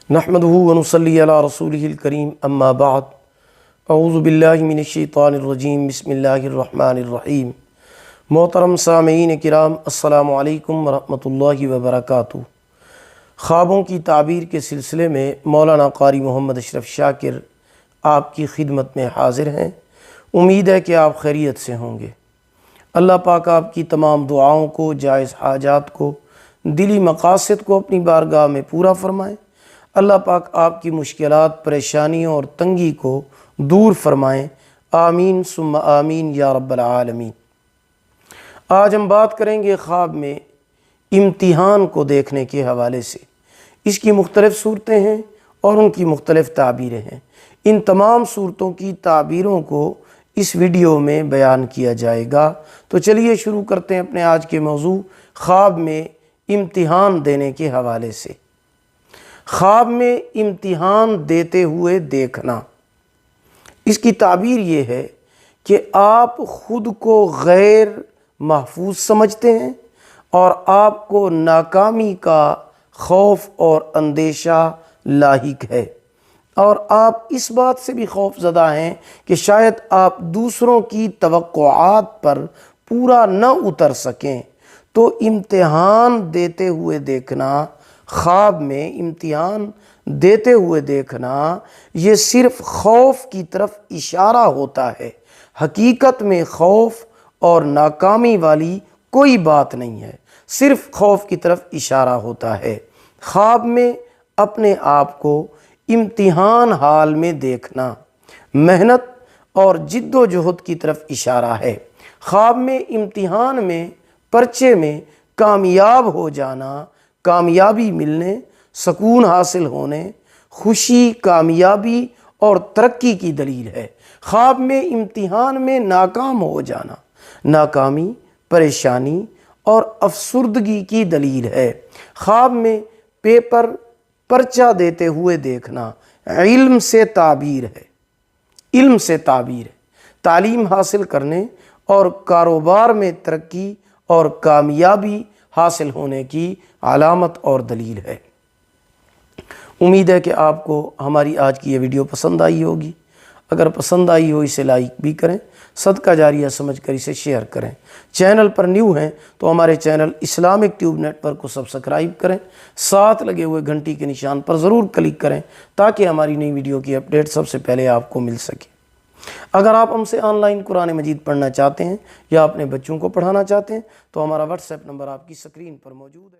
नहमदुहु व नुसल्ली अला रसूलिहिल करीम अम्मा बाद अऊज़ु बिल्लाहि मिनश शैतानिर रजीम बिस्मिल्लाहिर रहमानिर रहीम। मोहतरम सामीईन किराम अस्सलामु अलैकुम व रहमतुल्लाहि व बरकातुहू। ख्वाबों की ताबीर के सिलसिले में मौलाना कारी मोहम्मद अशरफ शाकिर आपकी खिदमत में हाज़िर हैं। उम्मीद है कि आप खैरियत से होंगे। अल्लाह पाक आपकी तमाम दुआओं को, जायज़ हाजात को, दिली मकासद को अपनी बारगाह में पूरा फरमाएँ। अल्लाह पाक आपकी मुश्किलात, परेशानियों और तंगी को दूर फरमाएँ। आमीन सुम्मा आमीन या रब्बल आलमीन। आज हम बात करेंगे ख्वाब में इम्तिहान को देखने के हवाले से। इसकी मुख्तलिफ़ सूरतें हैं और उनकी मुख्तलिफ़ ताबीरें हैं। इन तमाम सूरतों की ताबीरों को इस वीडियो में बयान किया जाएगा। तो चलिए शुरू करते हैं अपने आज के मौजू ख्वाब में इम्तिहान देने के हवाले से। ख्वाब में इम्तिहान देते हुए देखना, इसकी ताबीर ये है कि आप ख़ुद को गैर महफूज समझते हैं और आपको नाकामी का खौफ और अंदेशा लाहिक है, और आप इस बात से भी खौफज़दा हैं कि शायद आप दूसरों की तवक्कुआत पर पूरा न उतर सकें। तो इम्तिहान देते हुए देखना, ख्वाब में इम्तिहान देते हुए देखना, ये सिर्फ़ खौफ की तरफ इशारा होता है। हकीकत में खौफ और नाकामी वाली कोई बात नहीं है, सिर्फ़ खौफ की तरफ इशारा होता है। ख्वाब में अपने आप को इम्तिहान हाल में देखना मेहनत और जिद्दोजहद की तरफ इशारा है। ख्वाब में इम्तिहान में, पर्चे में कामयाब हो जाना, कामयाबी मिलने, सुकून हासिल होने, खुशी, कामयाबी और तरक्की की दलील है। ख्वाब में इम्तिहान में नाकाम हो जाना, नाकामी, परेशानी और अफसुर्दगी की दलील है। ख्वाब में पेपर, पर्चा देते हुए देखना इल्म से ताबीर है, इल्म से ताबीर है। तालीम हासिल करने और कारोबार में तरक्की और कामयाबी हासिल होने की अलामत और दलील है। उम्मीद है कि आपको हमारी आज की ये वीडियो पसंद आई होगी। अगर पसंद आई हो इसे लाइक भी करें, सदका जारिया समझकर इसे शेयर करें। चैनल पर न्यू हैं तो हमारे चैनल इस्लामिक ट्यूब नेटवर्क को सब्सक्राइब करें, साथ लगे हुए घंटी के निशान पर ज़रूर क्लिक करें ताकि हमारी नई वीडियो की अपडेट सबसे पहले आपको मिल सके। अगर आप हमसे ऑनलाइन कुरान मजीद पढ़ना चाहते हैं या अपने बच्चों को पढ़ाना चाहते हैं तो हमारा व्हाट्सएप नंबर आपकी स्क्रीन पर मौजूद है।